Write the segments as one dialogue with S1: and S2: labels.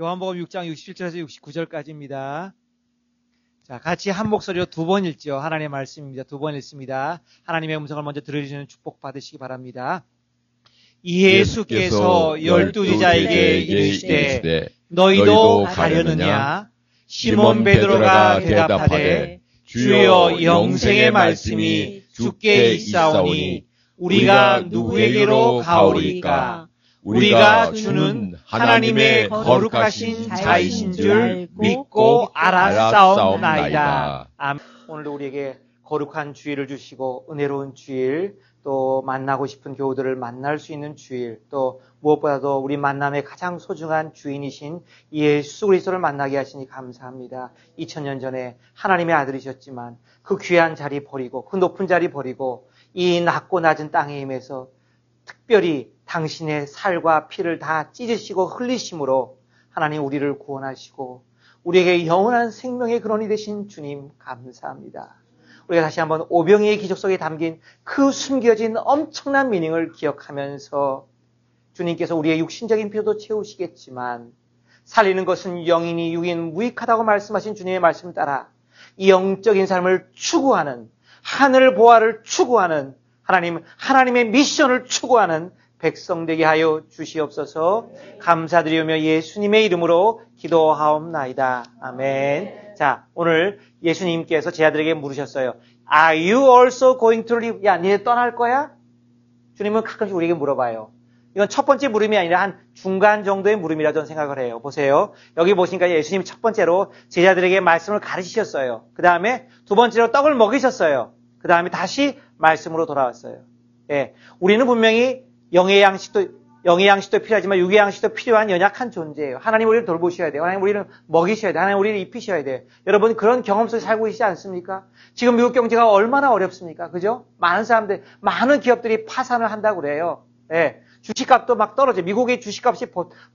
S1: 요한복음 6장 67절에서 69절까지입니다. 자, 같이 한 목소리로 두 번 읽죠. 하나님의 말씀입니다. 두 번 읽습니다. 하나님의 음성을 먼저 들으시는 축복 받으시기 바랍니다. 예수께서 12제자에게 이르시되 너희도 가려느냐? 시몬 베드로가 대답하되 주여 영생의 말씀이 주께 있사오니 우리가 누구에게로 가오리까? 우리가 주는 하나님의 거룩하신 자이신 줄 믿고 알았사옵나이다. 오늘도 우리에게 거룩한 주일을 주시고 은혜로운 주일, 또 만나고 싶은 교우들을 만날 수 있는 주일, 또 무엇보다도 우리 만남의 가장 소중한 주인이신 예수 그리스도를 만나게 하시니 감사합니다. 2000년 전에 하나님의 아들이셨지만 그 귀한 자리 버리고 그 높은 자리 버리고 이 낮고 낮은 땅에 임해서 특별히 당신의 살과 피를 다 찢으시고 흘리심으로 하나님 우리를 구원하시고 우리에게 영원한 생명의 근원이 되신 주님 감사합니다. 우리가 다시 한번 오병이의 기적 속에 담긴 그 숨겨진 엄청난 미닝을 기억하면서 주님께서 우리의 육신적인 필요도 채우시겠지만 살리는 것은 영이니 육인 무익하다고 말씀하신 주님의 말씀 따라 이 영적인 삶을 추구하는 하늘 보화를 추구하는 하나님의 미션을 추구하는 백성 되게 하여 주시옵소서. 감사드리며 예수님의 이름으로 기도하옵나이다. 아멘. 자, 오늘 예수님께서 제 아들에게 물으셨어요. Are you also going to leave? 야, 니네 떠날 거야? 주님은 가끔씩 우리에게 물어봐요. 이건 첫 번째 물음이 아니라 한 중간 정도의 물음이라 저는 생각을 해요. 보세요. 여기 보시니까 예수님이 첫 번째로 제자들에게 말씀을 가르치셨어요. 그 다음에 두 번째로 떡을 먹이셨어요. 그 다음에 다시 말씀으로 돌아왔어요. 예, 우리는 분명히 영의 양식도 필요하지만 육의 양식도 필요한 연약한 존재예요. 하나님 우리를 돌보셔야 돼요. 하나님 우리를 먹이셔야 돼요. 하나님 우리를 입히셔야 돼요. 여러분 그런 경험 속에 살고 계시지 않습니까? 지금 미국 경제가 얼마나 어렵습니까? 그죠? 많은 기업들이 파산을 한다고 그래요. 예, 주식값도 막 떨어져요. 미국의 주식값이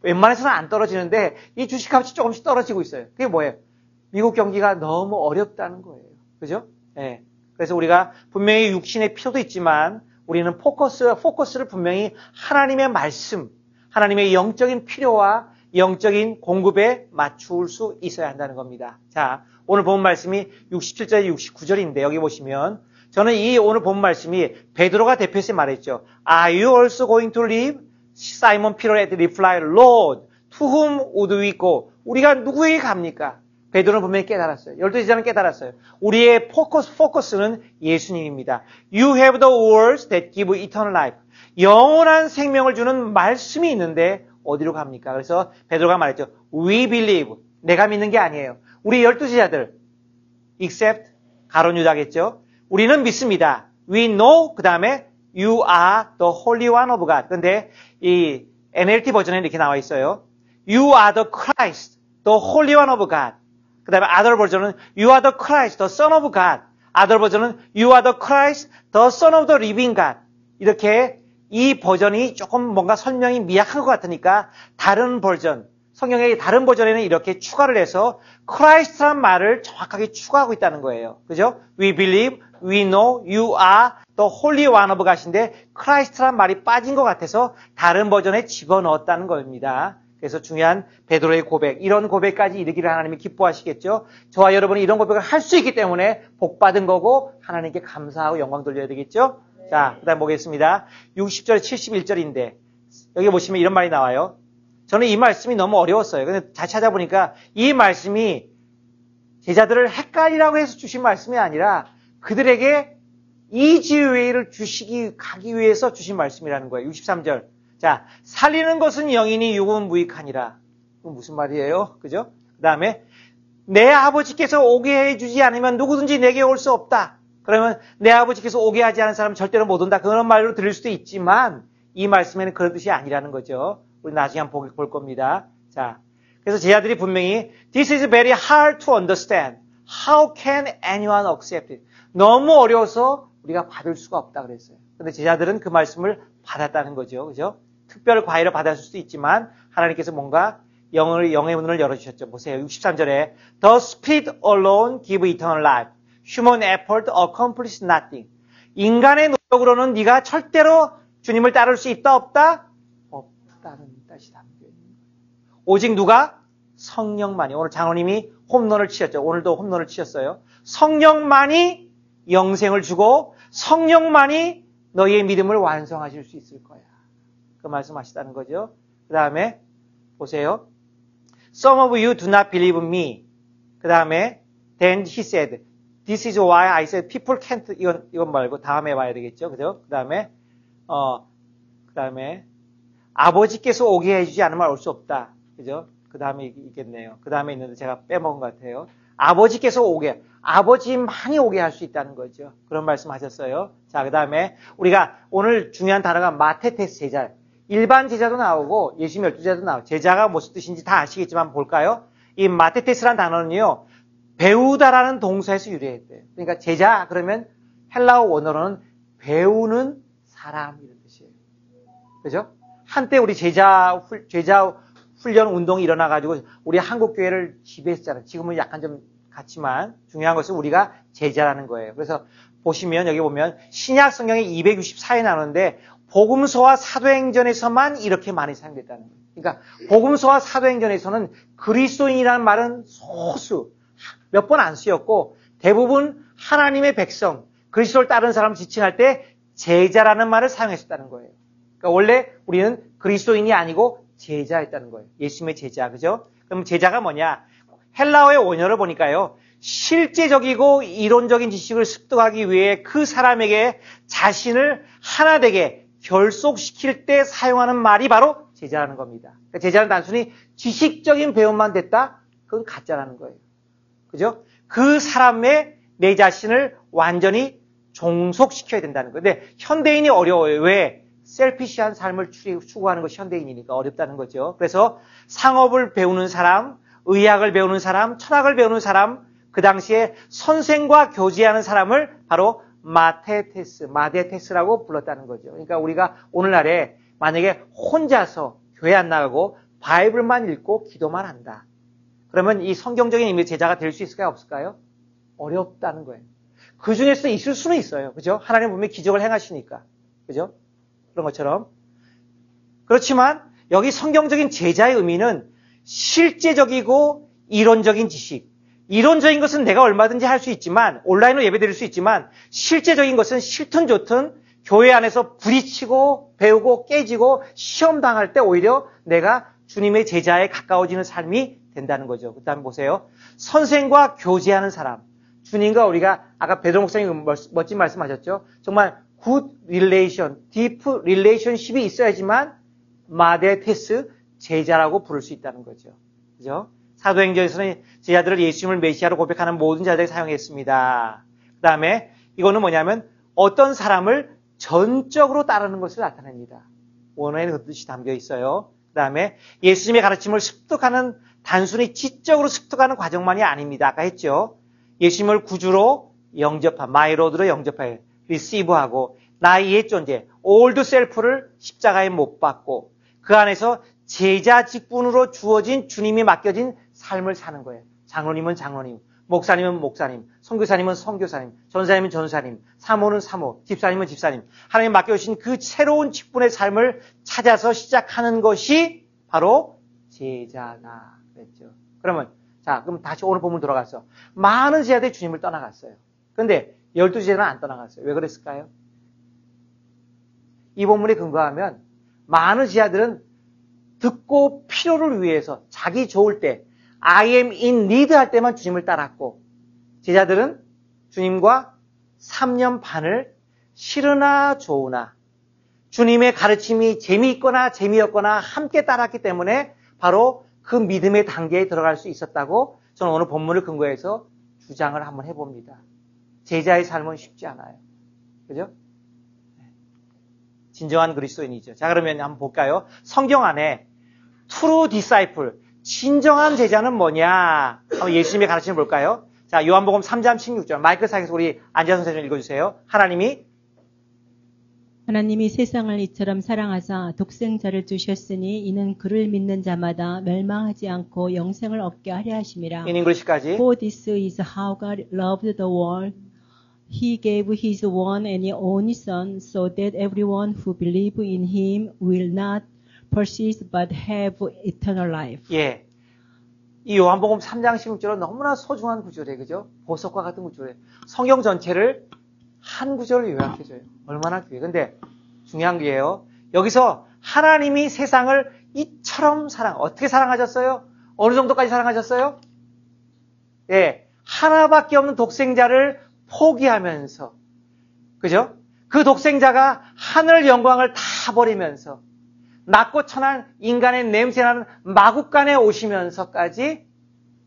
S1: 웬만해서는 안 떨어지는데 이 주식값이 조금씩 떨어지고 있어요. 그게 뭐예요? 미국 경기가 너무 어렵다는 거예요. 그죠? 예. 그래서 우리가 분명히 육신의 필요도 있지만 우리는 포커스를 분명히 하나님의 말씀, 하나님의 영적인 필요와 영적인 공급에 맞출 수 있어야 한다는 겁니다. 자, 오늘 본 말씀이 67절, 69절인데 여기 보시면 저는 이 오늘 본 말씀이 베드로가 대표해서 말했죠. Are you also going to leave? Simon Peter had replied, Lord, to whom would we go? 우리가 누구에게 갑니까? 베드로는 분명히 깨달았어요. 12제자는 깨달았어요. 우리의 포커스는 예수님입니다. You have the words that give eternal life. 영원한 생명을 주는 말씀이 있는데 어디로 갑니까? 그래서 베드로가 말했죠. We believe. 내가 믿는 게 아니에요. 우리 12제자들 except 가론 유다겠죠. 우리는 믿습니다. We know. 그 다음에 You are the Holy One of God. 근데 이 NLT 버전에 이렇게 나와 있어요. You are the Christ, the Holy One of God. 그 다음에 other 버전은 You are the Christ, the Son of God. other 버전은 You are the Christ, the Son of the living God. 이렇게 이 버전이 조금 뭔가 설명이 미약한 것 같으니까 다른 버전, 성경의 다른 버전에는 이렇게 추가를 해서 Christ란 말을 정확하게 추가하고 있다는 거예요. 그죠? We believe, we know, you are the Holy One of God인데 Christ란 말이 빠진 것 같아서 다른 버전에 집어넣었다는 겁니다. 그래서 중요한 베드로의 고백, 이런 고백까지 이르기를 하나님이 기뻐하시겠죠. 저와 여러분이 이런 고백을 할 수 있기 때문에 복받은 거고 하나님께 감사하고 영광 돌려야 되겠죠. 네. 자, 그 다음 보겠습니다. 60절 71절인데 여기 보시면 이런 말이 나와요. 저는 이 말씀이 너무 어려웠어요. 근데 잘 찾아보니까 이 말씀이 제자들을 헷갈리라고 해서 주신 말씀이 아니라 그들에게 이지웨이를 가기 위해서 주신 말씀이라는 거예요. 63절. 자, 살리는 것은 영이니 육은 무익하니라. 그건 무슨 말이에요? 그죠? 그 다음에 내 아버지께서 오게 해주지 않으면 누구든지 내게 올 수 없다. 그러면 내 아버지께서 오게 하지 않은 사람은 절대로 못 온다. 그런 말로 들릴 수도 있지만 이 말씀에는 그런 뜻이 아니라는 거죠. 우리 나중에 한번 볼 겁니다. 자, 그래서 제자들이 분명히 This is very hard to understand. How can anyone accept it? 너무 어려워서 우리가 받을 수가 없다 그랬어요. 근데 제자들은 그 말씀을 받았다는 거죠. 그죠? 특별 과외를 받았을 수도 있지만 하나님께서 뭔가 영의 문을 열어주셨죠. 보세요. 63절에 The Spirit alone give eternal life. Human effort accomplishes nothing. 인간의 노력으로는 네가 절대로 주님을 따를 수 있다 없다? 없다는 뜻이 담겨 있는 거예요. 오직 누가? 성령만이. 오늘 장로님이 홈런을 치셨죠. 오늘도 홈런을 치셨어요. 성령만이 영생을 주고 성령만이 너희의 믿음을 완성하실 수 있을 거야. 그 말씀하시다는 거죠. 그 다음에 보세요. Some of you do not believe me. 그 다음에 then he said, this is why I said people can't. 이건 말고 다음에 와야 되겠죠. 그죠? 그 다음에 아버지께서 오게 해주지 않으면 올 수 없다. 그죠? 그 다음에 있겠네요. 그 다음에 있는데 제가 빼먹은 것 같아요. 아버지께서 오게, 아버지만이 오게 할 수 있다는 거죠. 그런 말씀 하셨어요. 자, 그 다음에 우리가 오늘 중요한 단어가 마테테스 제자. 일반 제자도 나오고 예수님 12제자도 나오고 제자가 무슨 뜻인지 다 아시겠지만 볼까요? 이 마테테스라는 단어는요. 배우다라는 동사에서 유래했대요. 그러니까 제자 그러면 헬라어 원어로는 배우는 사람 이런 뜻이에요. 그죠? 한때 우리 제자 훈련 운동이 일어나가지고 우리 한국 교회를 지배했잖아요. 지금은 약간 좀 같지만 중요한 것은 우리가 제자라는 거예요. 그래서 보시면 여기 보면 신약 성경에 264에 나오는데 복음서와 사도행전에서만 이렇게 많이 사용됐다는 거예요. 그러니까 복음서와 사도행전에서는 그리스도인이라는 말은 소수 몇 번 안 쓰였고 대부분 하나님의 백성 그리스도를 따르는 사람을 지칭할 때 제자라는 말을 사용했었다는 거예요. 그러니까 원래 우리는 그리스도인이 아니고 제자였다는 거예요. 예수님의 제자, 그죠? 그럼 제자가 뭐냐? 헬라어의 원어를 보니까요. 실제적이고 이론적인 지식을 습득하기 위해 그 사람에게 자신을 하나 되게 결속시킬 때 사용하는 말이 바로 제자라는 겁니다. 그러니까 제자는 단순히 지식적인 배움만 됐다? 그건 가짜라는 거예요. 그죠? 그 사람의 내 자신을 완전히 종속시켜야 된다는 거예요. 근데 현대인이 어려워요. 왜? 셀피시한 삶을 추구하는 것이 현대인이니까 어렵다는 거죠. 그래서 상업을 배우는 사람, 의학을 배우는 사람, 철학을 배우는 사람, 그 당시에 선생과 교제하는 사람을 바로 마데테스라고 불렀다는 거죠. 그러니까 우리가 오늘날에 만약에 혼자서 교회 안 나가고 바이블만 읽고 기도만 한다. 그러면 이 성경적인 의미의 제자가 될 수 있을까요? 없을까요? 어렵다는 거예요. 그 중에서 있을 수는 있어요. 그죠? 하나님 분명히 기적을 행하시니까. 그죠? 그런 것처럼. 그렇지만 여기 성경적인 제자의 의미는 실제적이고 이론적인 지식. 이론적인 것은 내가 얼마든지 할 수 있지만 온라인으로 예배드릴 수 있지만 실제적인 것은 싫든 좋든 교회 안에서 부딪히고 배우고 깨지고 시험 당할 때 오히려 내가 주님의 제자에 가까워지는 삶이 된다는 거죠. 그 다음에 보세요. 선생과 교제하는 사람. 주님과 우리가 아까 베드로 목사님 멋진 말씀하셨죠. 정말 good relation, deep relationship이 있어야지만 마데테스 제자라고 부를 수 있다는 거죠. 그죠? 사도행전에서는 제자들을 예수님을 메시아로 고백하는 모든 자들이 사용했습니다. 그 다음에 이거는 뭐냐면 어떤 사람을 전적으로 따르는 것을 나타냅니다. 원어에는 그 뜻이 담겨 있어요. 그 다음에 예수님의 가르침을 습득하는 단순히 지적으로 습득하는 과정만이 아닙니다. 아까 했죠. 예수님을 구주로 영접한 마이로드로 영접해 리시브하고 나의 옛 존재 올드 셀프를 십자가에 못 박고 그 안에서 제자 직분으로 주어진 주님이 맡겨진 삶을 사는 거예요. 장로님은 장로님, 목사님은 목사님, 선교사님은 선교사님, 전사님은 전사님, 사모는 사모, 집사님은 집사님. 하나님 맡겨주신 그 새로운 직분의 삶을 찾아서 시작하는 것이 바로 제자다 그랬죠. 그러면 자, 그럼 다시 오늘 본문 돌아가서 많은 제자들이 주님을 떠나갔어요. 그런데 12제자는 안 떠나갔어요. 왜 그랬을까요? 이 본문에 근거하면 많은 제자들은 듣고 필요를 위해서 자기 좋을 때 I am in need 할 때만 주님을 따랐고 제자들은 주님과 3년 반을 싫으나 좋으나 주님의 가르침이 재미있거나 재미없거나 함께 따랐기 때문에 바로 그 믿음의 단계에 들어갈 수 있었다고 저는 오늘 본문을 근거해서 주장을 한번 해봅니다. 제자의 삶은 쉽지 않아요. 그죠? 진정한 그리스도인이죠. 자, 그러면 한번 볼까요? 성경 안에 true disciple, 진정한 제자는 뭐냐? 한번 예수님의 가르침을 볼까요? 자, 요한복음 3장 16절. 마이크 상에서 우리 안재선 선생님 읽어주세요.
S2: 하나님이 세상을 이처럼 사랑하사 독생자를 주셨으니 이는 그를 믿는 자마다 멸망하지 않고 영생을 얻게 하려 하심이라.
S1: In English까지.
S2: For this is how God loved the world. He gave His one and only Son, so that everyone who believes in Him will not perish but have eternal life.
S1: 예. 이 요한복음 3장 16절은 너무나 소중한 구절이에요. 그죠? 보석과 같은 구절이에요. 성경 전체를 한 구절로 요약해줘요. 얼마나 귀해요. 근데 중요한 게요. 여기서 하나님이 세상을 이처럼 어떻게 사랑하셨어요? 어느 정도까지 사랑하셨어요? 예, 하나밖에 없는 독생자를 포기하면서, 그죠? 그 독생자가 하늘 영광을 다 버리면서 낮고 천한 인간의 냄새나는 마국간에 오시면서까지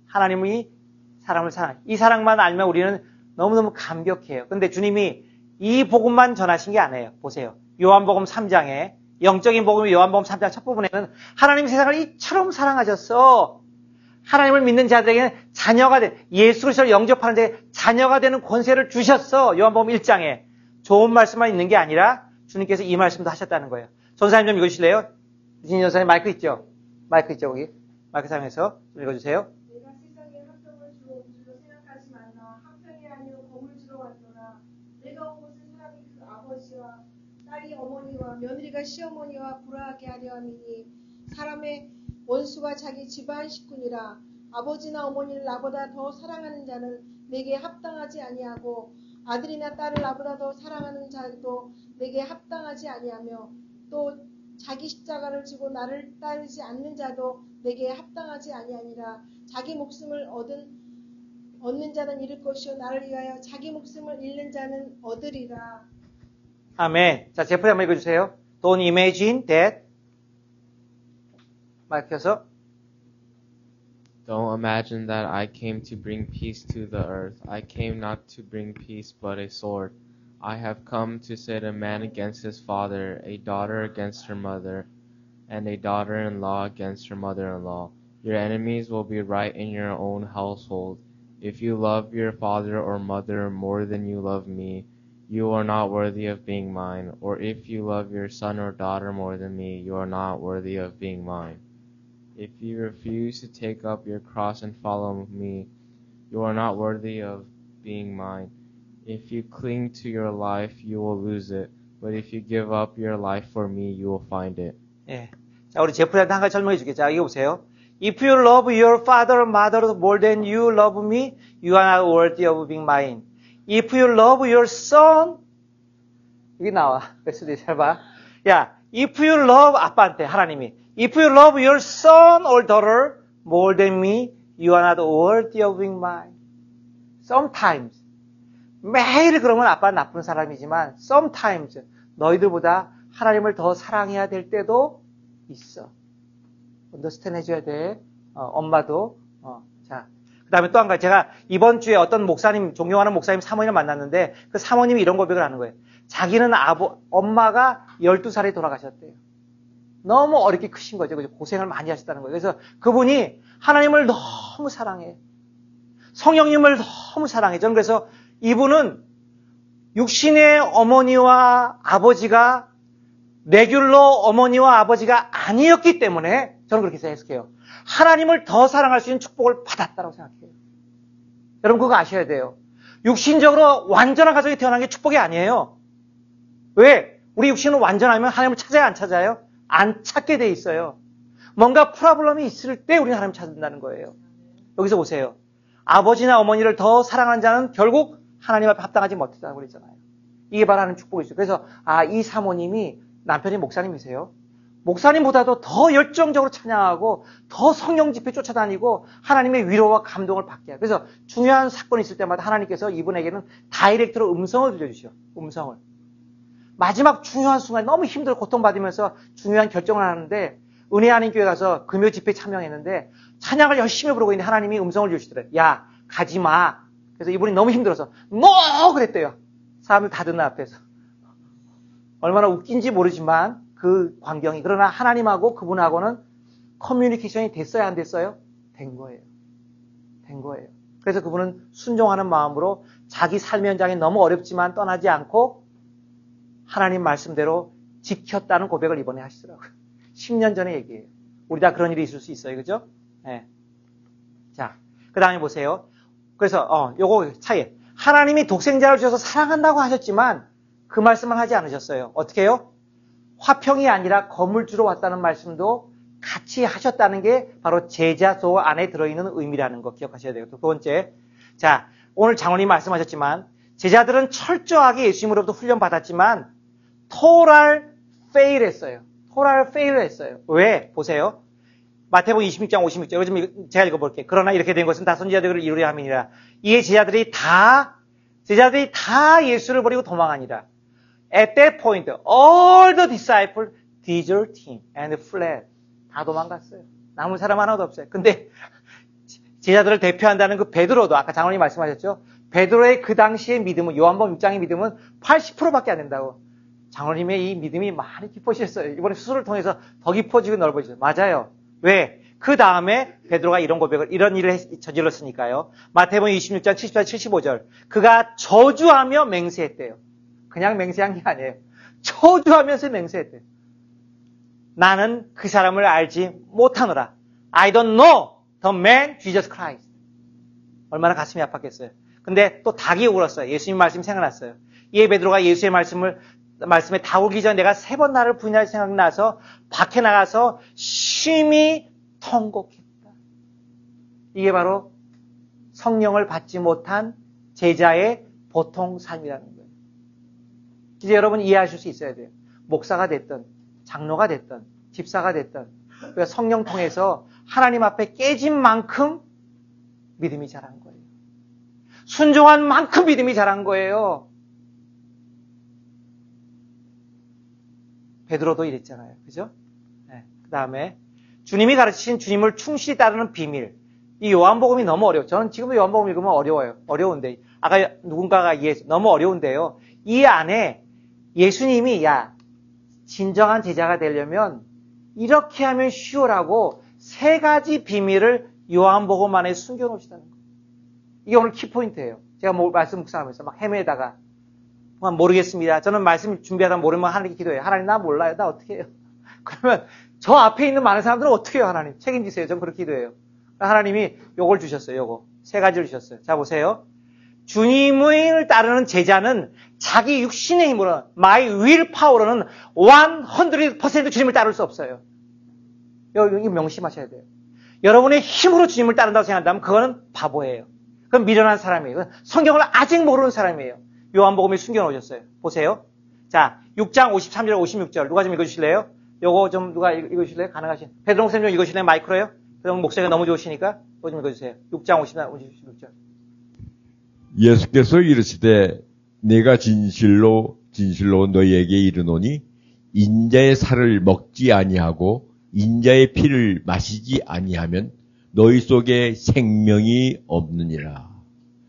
S1: 하나님이 사람을 이 사랑만 알면 우리는 너무너무 감격해요. 근데 주님이 이 복음만 전하신 게 아니에요. 보세요. 요한복음 3장에 영적인 복음이 요한복음 3장 첫 부분에는 하나님이 세상을 이처럼 사랑하셨어. 하나님을 믿는 자들에게는 자녀가 예수 그리스도를 영접하는 데 자녀가 되는 권세를 주셨어. 요한복음 1장에. 좋은 말씀만 있는 게 아니라 주님께서 이 말씀도 하셨다는 거예요. 전사님 좀 읽어주실래요? 유진이 전사님 마이크 있죠? 마이크 있죠, 거기? 마이크 사용해서 좀 읽어주세요.
S3: 내가 세상에 합병을 주어 온 줄로 생각하지 말라. 합병이 아니요 검을 주러 왔노라. 내가 온 것은 사람이 그 아버지와 딸이 어머니와 며느리가 시어머니와 불화하게 하려 함이니 사람의 원수가 자기 집안 식구니라. 아버지나 어머니를 나보다 더 사랑하는 자는 내게 합당하지 아니하고 아들이나 딸을 나보다 더 사랑하는 자도 내게 합당하지 아니하며 또 자기 십자가를 지고 나를 따르지 않는 자도 내게 합당하지 아니하니라. 자기 목숨을 얻는 자는 잃을 것이요 나를 위하여 자기 목숨을 잃는 자는 얻으리라.
S1: 아멘. 자, 제프리 한번 읽어주세요. Don't imagine that. 마이크 켜서.
S4: Don't imagine that I came to bring peace to the earth. I came not to bring peace, but a sword. I have come to set a man against his father, a daughter against her mother, and a daughter-in-law against her mother-in-law. Your enemies will be right in your own household. If you love your father or mother more than you love me, you are not worthy of being mine. Or if you love your son or daughter more than me, you are not worthy of being mine. If you refuse to take up your cross and follow me, you are not worthy of being mine. If you cling to your life, you will lose it. But if you give up your life for me, you will find it.
S1: 예. 자, 우리 제프리한테 한 가지 설명해 줄게요. 자, 이거 보세요. If you love your father or mother more than you love me, you are not worthy of being mine. If you love your son, 여기 나와. 그래서 잘 봐. 야, if you love 아빠한테 하나님이 If you love your son or daughter more than me, you are not worthy of being mine. Sometimes. 매일 그러면 아빠는 나쁜 사람이지만 sometimes 너희들보다 하나님을 더 사랑해야 될 때도 있어. understand 해줘야 돼. 엄마도. 자, 그 다음에 또 한 가지. 제가 이번 주에 어떤 목사님, 존경하는 목사님 사모님을 만났는데 그 사모님이 이런 고백을 하는 거예요. 자기는 엄마가 12살에 돌아가셨대요. 너무 어렵게 크신 거죠. 고생을 많이 하셨다는 거예요. 그래서 그분이 하나님을 너무 사랑해. 성령님을 너무 사랑해. 저는 그래서 이분은 육신의 어머니와 아버지가 레귤러 어머니와 아버지가 아니었기 때문에 저는 그렇게 생각해요. 하나님을 더 사랑할 수 있는 축복을 받았다고 생각해요. 여러분 그거 아셔야 돼요. 육신적으로 완전한 가정에 태어난 게 축복이 아니에요. 왜? 우리 육신은 완전하면 하나님을 찾아야 안 찾아요? 안 찾게 돼 있어요. 뭔가 프로블럼이 있을 때 우리는 하나님을 찾는다는 거예요. 여기서 보세요. 아버지나 어머니를 더 사랑하는 자는 결국 하나님 앞에 합당하지 못했다고 그랬잖아요. 이게 바로 하는 축복이죠. 그래서 이 사모님이 남편이 목사님이세요. 목사님보다도 더 열정적으로 찬양하고 더 성령 집회 쫓아다니고 하나님의 위로와 감동을 받게 해요. 그래서 중요한 사건이 있을 때마다 하나님께서 이분에게는 다이렉트로 음성을 들려주셔. 음성을. 마지막 중요한 순간 너무 힘들고 고통받으면서 중요한 결정을 하는데 은혜 하나님 교회 가서 금요 집회에 참여했는데 찬양을 열심히 부르고 있는데 하나님이 음성을 주시더래요. 야, 가지 마. 그래서 이분이 너무 힘들어서 뭐 그랬대요. 사람들 다 듣는 앞에서. 얼마나 웃긴지 모르지만 그 광경이. 그러나 하나님하고 그분하고는 커뮤니케이션이 됐어요? 안 됐어요? 된 거예요. 된 거예요. 그래서 그분은 순종하는 마음으로 자기 삶의 현장이 너무 어렵지만 떠나지 않고 하나님 말씀대로 지켰다는 고백을 이번에 하시더라고요. 10년 전의 얘기예요. 우리 다 그런 일이 있을 수 있어요. 그죠? 네. 자, 그 다음에 보세요. 그래서, 요거 차이. 하나님이 독생자를 주셔서 사랑한다고 하셨지만 그 말씀만 하지 않으셨어요. 어떻게 해요? 화평이 아니라 검을 주러 왔다는 말씀도 같이 하셨다는 게 바로 제자소 안에 들어있는 의미라는 거 기억하셔야 돼요. 두 번째, 자, 오늘 장로님 말씀하셨지만 제자들은 철저하게 예수님으로부터 훈련받았지만 토랄 페일했어요. 토랄 페일했어요. 왜? 보세요. 마태복음 26장 56절. 이거 좀 제가 읽어볼게요. 그러나 이렇게 된 것은 다 선지자들을 이루려 함이니라. 이에 제자들이 다 예수를 버리고 도망하니라. At that point, all the disciples deserted him and fled. 다 도망갔어요. 남은 사람 하나도 없어요. 근데 제자들을 대표한다는 그 베드로도 아까 장로님 말씀하셨죠? 베드로의 그 당시의 믿음은 요한복음 6장의 믿음은 80%밖에 안 된다고. 장로님의 이 믿음이 많이 깊어지셨어요. 이번에 수술을 통해서 더 깊어지고 넓어지죠. 맞아요. 왜? 그 다음에 베드로가 이런 일을 저질렀으니까요. 마태복음 26장 74, 75절. 그가 저주하며 맹세했대요. 그냥 맹세한 게 아니에요. 저주하면서 맹세했대요. 나는 그 사람을 알지 못하노라. I don't know the man Jesus Christ. 얼마나 가슴이 아팠겠어요. 근데 또 닭이 울었어요. 예수님 말씀이 생각났어요. 이에 베드로가 예수의 말씀에 다 울기 전에 내가 3번 나를 부인할 생각나서 밖에 나가서 심히 통곡했다. 이게 바로 성령을 받지 못한 제자의 보통 삶이라는 거예요. 이제 여러분 이해하실 수 있어야 돼요. 목사가 됐든 장로가 됐든 집사가 됐든 우리가 성령 통해서 하나님 앞에 깨진 만큼 믿음이 자란 거예요. 순종한 만큼 믿음이 자란 거예요. 베드로도 이랬잖아요. 그죠? 네. 그 다음에 주님이 가르치신 주님을 충실히 따르는 비밀. 이 요한복음이 너무 어려워요. 저는 지금도 요한복음 읽으면 어려워요. 어려운데. 아까 누군가가 이해했어요. 너무 어려운데요. 이 안에 예수님이 진정한 제자가 되려면 이렇게 하면 쉬우라고 3가지 비밀을 요한복음 안에 숨겨놓으시다는 거예요. 이게 오늘 키포인트예요. 제가 말씀 묵상하면서 막 헤매다가 모르겠습니다. 저는 말씀 준비하다 모르면 하나님께 기도해요. 하나님 나 몰라요. 나 어떻게 해요? 그러면 저 앞에 있는 많은 사람들은 어떻게 해요? 하나님 책임지세요. 전 그렇게 기도해요. 하나님이 요걸 주셨어요. 요거 3가지를 주셨어요. 자 보세요. 주님을 따르는 제자는 자기 육신의 힘으로 my will power로는 100% 주님을 따를 수 없어요. 이거 명심하셔야 돼요. 여러분의 힘으로 주님을 따른다고 생각한다면 그거는 바보예요. 그건 미련한 사람이에요. 성경을 아직 모르는 사람이에요. 요한복음에 숨겨놓으셨어요. 보세요. 자, 6장 53절 56절 누가 좀 읽어주실래요? 요거 좀 누가 읽어주실래요? 가능하신 베드로 목사님 좀 읽어주실래요? 마이크로요? 베드로 목사가 너무 좋으시니까 그거 좀 읽어주세요. 6장 53, 56절
S5: 예수께서 이르시되 내가 진실로 너희에게 이르노니 인자의 살을 먹지 아니하고 인자의 피를 마시지 아니하면 너희 속에 생명이 없느니라.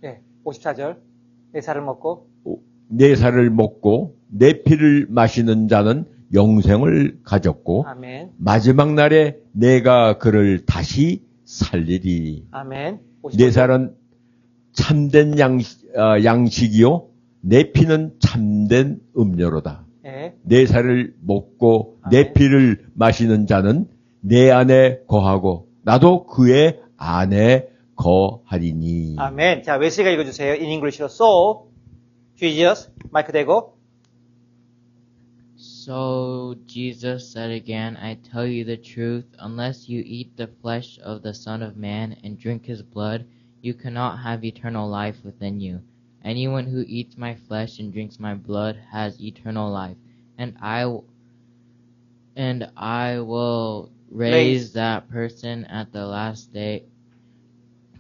S1: 네, 54절 내 살을 먹고
S5: 내 피를 마시는 자는 영생을 가졌고
S1: 아멘.
S5: 마지막 날에 내가 그를 다시 살리리.
S1: 아멘. 55절.
S5: 내 살은 참된 양식이요 내 피는 참된 음료로다.
S1: 네.
S5: 내 살을 먹고
S1: 아멘.
S5: 내 피를 마시는 자는 내 안에 거하고 나도 그의 안에 거하리니.
S1: 아멘. 자, 웨슬리가 읽어주세요. In English로. So, Jesus, 마이크 대고.
S6: So Jesus said again, I tell you the truth, unless you eat the flesh of the Son of Man and drink his blood, you cannot have eternal life within you. Anyone who eats my flesh and drinks my blood has eternal life, and I will raise that person at the last day.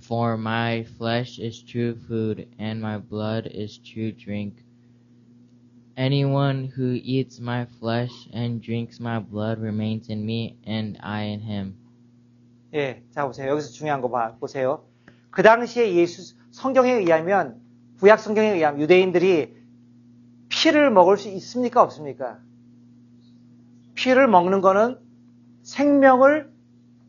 S6: For my flesh is true food, and my blood is true drink. Anyone who eats my flesh and drinks my blood remains in me, and I in him.
S1: 예, 자 보세요. 여기서 중요한 거 보세요. 그 당시에 성경에 의하면, 구약 성경에 의하면 유대인들이 피를 먹을 수 있습니까? 없습니까? 피를 먹는 거는 생명을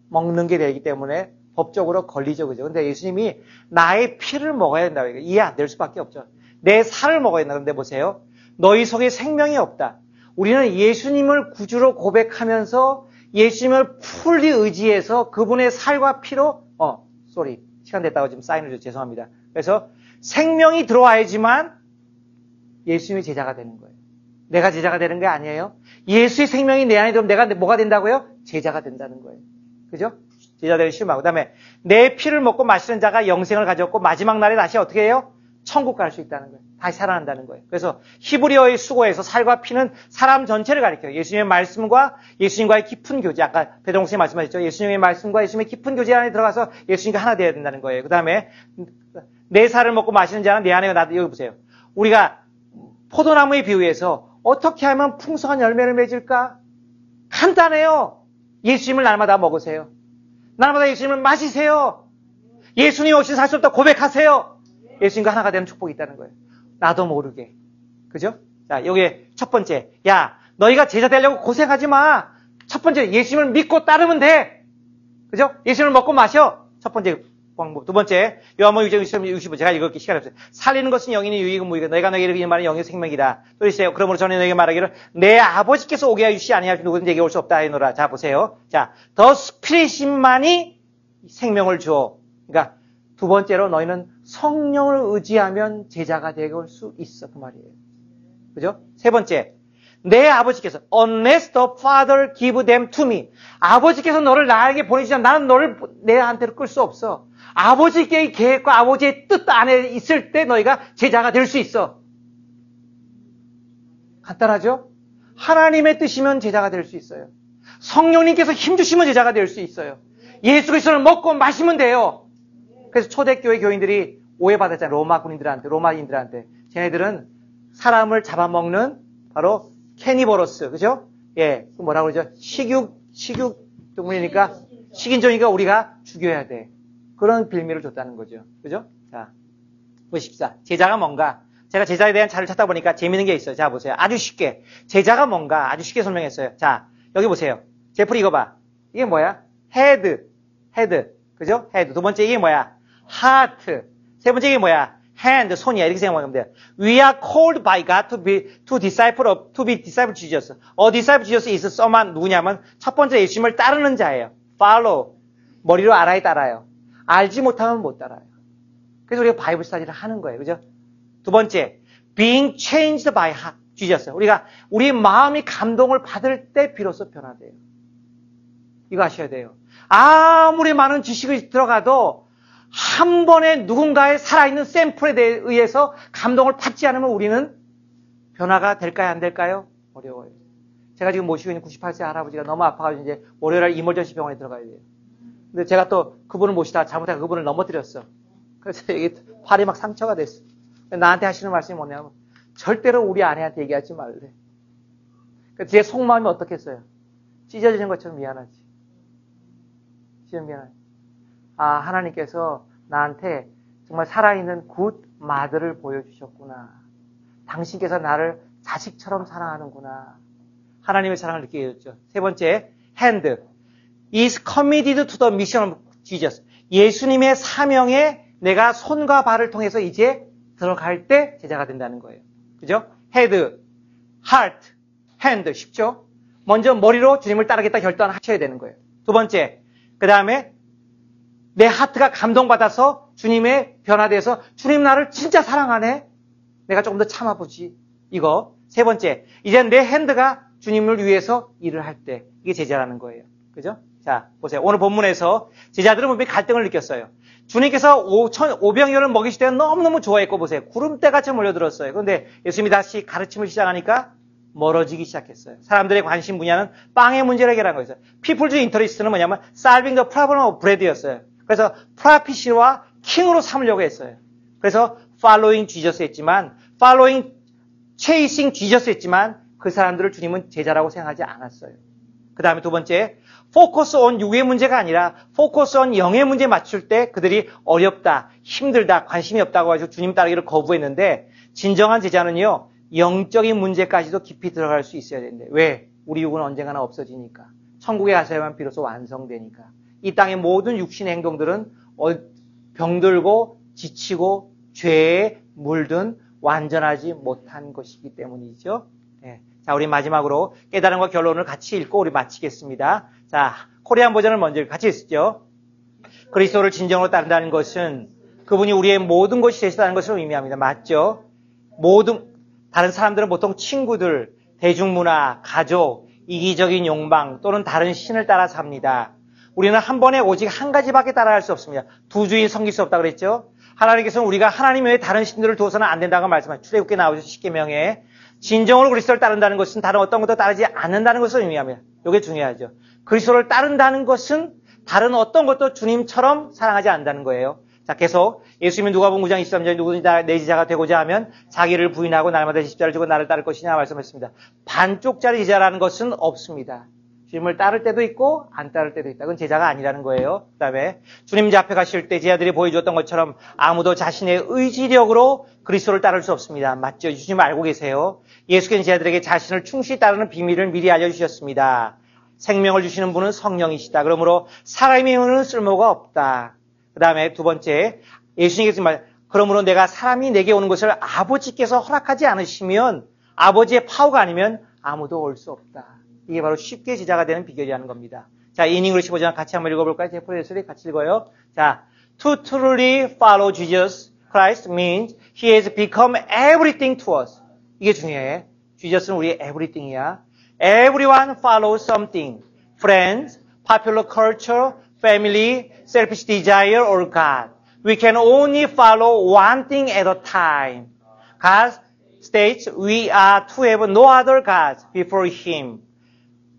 S1: 먹는 게 되기 때문에 법적으로 걸리죠. 그죠? 근데 예수님이 나의 피를 먹어야 된다고 이해 안 될 수밖에 없죠. 내 살을 먹어야 된다. 근데 보세요. 너희 속에 생명이 없다. 우리는 예수님을 구주로 고백하면서 예수님을 풀리 의지해서 그분의 살과 피로 시간 됐다고 지금 사인을 줘 죄송합니다. 그래서 생명이 들어와야지만 예수님의 제자가 되는 거예요. 내가 제자가 되는 게 아니에요. 예수의 생명이 내 안에 들어오면 내가 뭐가 된다고요? 제자가 된다는 거예요. 그죠? 제자 되는 시험하고. 그 다음에 내 피를 먹고 마시는 자가 영생을 가졌고 마지막 날에 다시 어떻게 해요? 천국 갈 수 있다는 거예요. 다시 살아난다는 거예요. 그래서 히브리어의 수고에서 살과 피는 사람 전체를 가리켜요. 예수님의 말씀과 예수님과의 깊은 교제. 아까 배동욱 선생님 말씀하셨죠. 예수님의 말씀과 예수님의 깊은 교제 안에 들어가서 예수님과 하나 되어야 된다는 거예요. 그 다음에 내 살을 먹고 마시는 자는 내 안에 나도. 여기 보세요. 우리가 포도나무에 비유해서 어떻게 하면 풍성한 열매를 맺을까? 간단해요. 예수님을 날마다 먹으세요. 날마다 예수님을 마시세요. 예수님 없이 살 수 없다 고백하세요. 예수님과 하나가 되는 축복이 있다는 거예요. 나도 모르게. 그죠? 자, 여기에 첫 번째. 야, 너희가 제자 되려고 고생하지 마. 첫 번째, 예수님을 믿고 따르면 돼. 그죠? 예수님을 먹고 마셔. 첫 번째 방법. 두 번째, 요한복음 6장 60번. 제가 읽을 시간이 없어요. 살리는 것은 영이니 유익은 무익은 너희가 너희에게 이르기를 말하는 영의 생명이다. 또 있어요. 그러므로 저는 너희에게 말하기를 내 아버지께서 오게 하시지 아니하시면 누구든지 내게 올 수 없다 하노라. 자, 보세요. 자, 더 스피릿만이 생명을 주어. 그러니까 두 번째로 너희는 성령을 의지하면 제자가 될 수 있어. 그 말이에요. 그죠? 세 번째. 내 아버지께서 unless the Father give them to me. 아버지께서 너를 나에게 보내시지 않으면 나는 너를 내한테로 끌 수 없어. 아버지의 계획과 아버지의 뜻 안에 있을 때 너희가 제자가 될 수 있어. 간단하죠? 하나님의 뜻이면 제자가 될 수 있어요. 성령님께서 힘주시면 제자가 될 수 있어요. 예수 그리스도를 먹고 마시면 돼요. 그래서 초대교회 교인들이 오해받았잖아요. 로마인들한테. 쟤네들은 사람을 잡아먹는 바로 캐니버러스. 그죠? 예. 뭐라고 그러죠? 식육동물이니까, 식인종이니까 우리가 죽여야 돼. 그런 빌미를 줬다는 거죠. 그죠? 자, 보십시다. 제자가 뭔가. 제가 제자에 대한 자료를 찾다 보니까 재밌는 게 있어요. 자, 보세요. 아주 쉽게. 제자가 뭔가 아주 쉽게 설명했어요. 자, 여기 보세요. 제프리 이거 봐. 이게 뭐야? 헤드. 그죠? 헤드. 두 번째 이게 뭐야? 하트. 세 번째 이게 뭐야? hand, 손이야. 이렇게 생각하면 돼요. We are called by God to be disciple Jesus. A disciple Jesus is someone 누구냐면 첫 번째 예수님을 따르는 자예요. follow. 머리로 알아야 따라요. 알지 못하면 못 따라요. 그래서 우리가 바이블 스터디를 하는 거예요. 그죠? 두 번째, being changed by Jesus. 우리가 우리 마음이 감동을 받을 때 비로소 변화돼요. 이거 아셔야 돼요. 아무리 많은 지식이 들어가도 한 번에 누군가의 살아있는 샘플에 의해서 감동을 받지 않으면 우리는 변화가 될까요? 안 될까요? 어려워요. 제가 지금 모시고 있는 98세 할아버지가 너무 아파가지고 이제 월요일날 이머전시 병원에 들어가야 돼요. 근데 제가 또 그분을 모시다가 잘못해서 그분을 넘어뜨렸어. 그래서 이게 팔이 막 상처가 됐어. 나한테 하시는 말씀이 뭐냐면 절대로 우리 아내한테 얘기하지 말래. 그러니까 제 속마음이 어떻겠어요? 찢어지는 것처럼 미안하지. 미안하지. 아, 하나님께서 나한테 정말 살아있는 굿 마들을 보여주셨구나. 당신께서 나를 자식처럼 사랑하는구나. 하나님의 사랑을 느끼게 해줬죠. 세 번째, hand is committed to the mission of Jesus. 예수님의 사명에 내가 손과 발을 통해서 이제 들어갈 때 제자가 된다는 거예요. 그죠? head, heart, hand 쉽죠? 먼저 머리로 주님을 따르겠다 결단하셔야 되는 거예요. 두 번째, 그 다음에 내 하트가 감동받아서 주님의 변화돼서 주님 나를 진짜 사랑하네. 내가 조금 더 참아보지. 이거. 세 번째, 이제 내 핸드가 주님을 위해서 일을 할 때 이게 제자라는 거예요. 그죠? 자, 보세요. 오늘 본문에서 제자들은 분명히 갈등을 느꼈어요. 주님께서 오병이어를 먹이실 때는 너무너무 좋아했고 보세요. 구름대같이 몰려들었어요. 그런데 예수님이 다시 가르침을 시작하니까 멀어지기 시작했어요. 사람들의 관심 분야는 빵의 문제를 해결한 거였어요. People's interest는 뭐냐면 solving the problem of bread였어요. 그래서 프라피시와 킹으로 삼으려고 했어요. 그래서 following Jesus 했지만 chasing Jesus 했지만 그 사람들을 주님은 제자라고 생각하지 않았어요. 그 다음에 두 번째, focus on 육의 문제가 아니라 focus on 영의 문제에 맞출 때 그들이 어렵다, 힘들다, 관심이 없다고 해서 주님 따르기를 거부했는데 진정한 제자는요, 영적인 문제까지도 깊이 들어갈 수 있어야 되는데 왜? 우리 육은 언젠가나 없어지니까. 천국에 가서야만 비로소 완성되니까. 이 땅의 모든 육신의 행동들은 병들고 지치고 죄에 물든 완전하지 못한 것이기 때문이죠. 네. 자, 우리 마지막으로 깨달음과 결론을 같이 읽고 우리 마치겠습니다. 자, 코리안 버전을 먼저 같이 읽죠. 그리스도를 진정으로 따른다는 것은 그분이 우리의 모든 것이 되시다는 것을 의미합니다. 맞죠? 다른 사람들은 보통 친구들, 대중문화, 가족, 이기적인 욕망 또는 다른 신을 따라 삽니다. 우리는 한 번에 오직 한 가지밖에 따라할 수 없습니다. 두 주인 섬길 수 없다고 그랬죠? 하나님께서는 우리가 하나님 외에 다른 신들을 두어서는 안 된다고 말씀하셨죠. 출애굽기에 나오죠. 십계명에. 진정으로 그리스도를 따른다는 것은 다른 어떤 것도 따르지 않는다는 것을 의미합니다. 이게 중요하죠. 그리스도를 따른다는 것은 다른 어떤 것도 주님처럼 사랑하지 않는다는 거예요. 자, 계속 예수님이 누가복음 9장 23절에 누구든지 내 제자가 되고자 하면 자기를 부인하고 날마다 십자가를 지고 나를 따를 것이냐 말씀했습니다. 반쪽짜리 제자라는 것은 없습니다. 주님을 따를 때도 있고 안 따를 때도 있다. 그건 제자가 아니라는 거예요. 그다음에 주님 앞에 가실 때 제자들이 보여주었던 것처럼 아무도 자신의 의지력으로 그리스도를 따를 수 없습니다. 맞죠? 주님 알고 계세요. 예수께서 제자들에게 자신을 충실히 따르는 비밀을 미리 알려주셨습니다. 생명을 주시는 분은 성령이시다. 그러므로 사람의 힘은 쓸모가 없다. 그 다음에 두 번째, 예수님께서 그러므로 내가 사람이 내게 오는 것을 아버지께서 허락하지 않으시면 아버지의 파워가 아니면 아무도 올 수 없다. 이게 바로 쉽게 제자가 되는 비결이라는 겁니다. 자, 인잉글리시 버전 같이 한번 읽어볼까요? 제프레스리 같이 읽어요. 자, to truly follow Jesus Christ means He has become everything to us. 이게 중요해. Jesus 는 우리의 everything이야. Everyone follows something. Friends, popular culture, family, selfish desire, or God. We can only follow one thing at a time. God states we are to have no other gods before Him.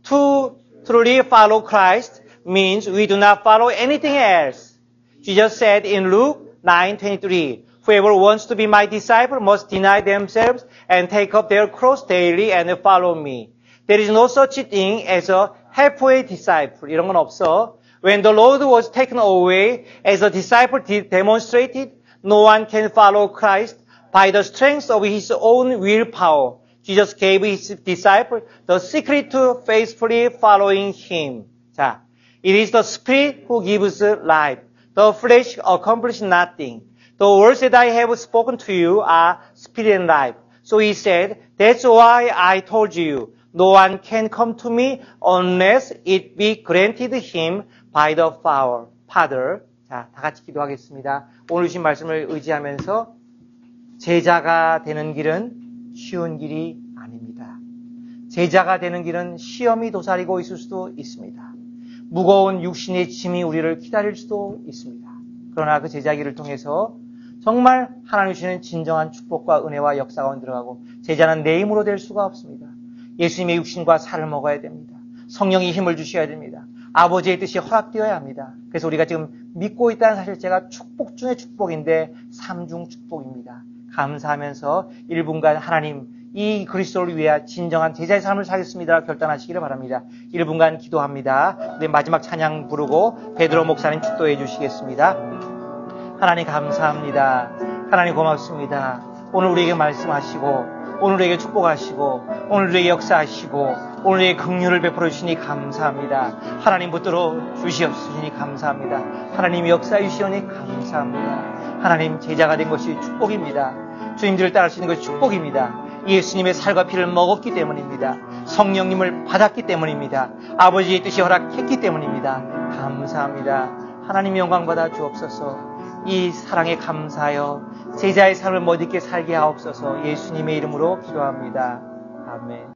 S1: To truly follow Christ means we do not follow anything else. Jesus said in Luke 9:23, whoever wants to be my disciple must deny themselves and take up their cross daily and follow me. There is no such thing as a halfway disciple. 이런 건 없어. When the Lord was taken away, as the disciple demonstrated, no one can follow Christ by the strength of his own willpower. Jesus gave his disciples the secret to faithfully following him. 자, it is the Spirit who gives life. The flesh accomplishes nothing. The words that I have spoken to you are spirit and life. So he said, that's why I told you, no one can come to me unless it be granted him by the Father. 자, 다 같이 기도하겠습니다. 오늘 주신 말씀을 의지하면서 제자가 되는 길은 쉬운 길이 아닙니다. 제자가 되는 길은 시험이 도사리고 있을 수도 있습니다. 무거운 육신의 짐이 우리를 기다릴 수도 있습니다. 그러나 그 제자 길을 통해서 정말 하나님 주시는 진정한 축복과 은혜와 역사 가운데 들어가고 제자는 내 힘으로 될 수가 없습니다. 예수님의 육신과 살을 먹어야 됩니다. 성령이 힘을 주셔야 됩니다. 아버지의 뜻이 허락되어야 합니다. 그래서 우리가 지금 믿고 있다는 사실제가 축복 중의 축복인데 삼중 축복입니다. 감사하면서 1분간 하나님 이 그리스도를 위해 진정한 제자의 삶을 살겠습니다. 결단하시기를 바랍니다. 1분간 기도합니다. 네, 마지막 찬양 부르고 베드로 목사님 축도해 주시겠습니다. 하나님 감사합니다. 하나님 고맙습니다. 오늘 우리에게 말씀하시고 오늘 우리에게 축복하시고 오늘 우리에게 역사하시고 오늘 우리에게 긍휼을 베풀어 주시니 감사합니다. 하나님 붙들어 주시옵시니 감사합니다. 하나님 역사해 주시오니 감사합니다. 하나님 제자가 된 것이 축복입니다. 주님들을 따를 수 있는 것이 축복입니다. 예수님의 살과 피를 먹었기 때문입니다. 성령님을 받았기 때문입니다. 아버지의 뜻이 허락했기 때문입니다. 감사합니다. 하나님 영광 받아 주옵소서. 이 사랑에 감사하여 제자의 삶을 멋있게 살게 하옵소서. 예수님의 이름으로 기도합니다. 아멘.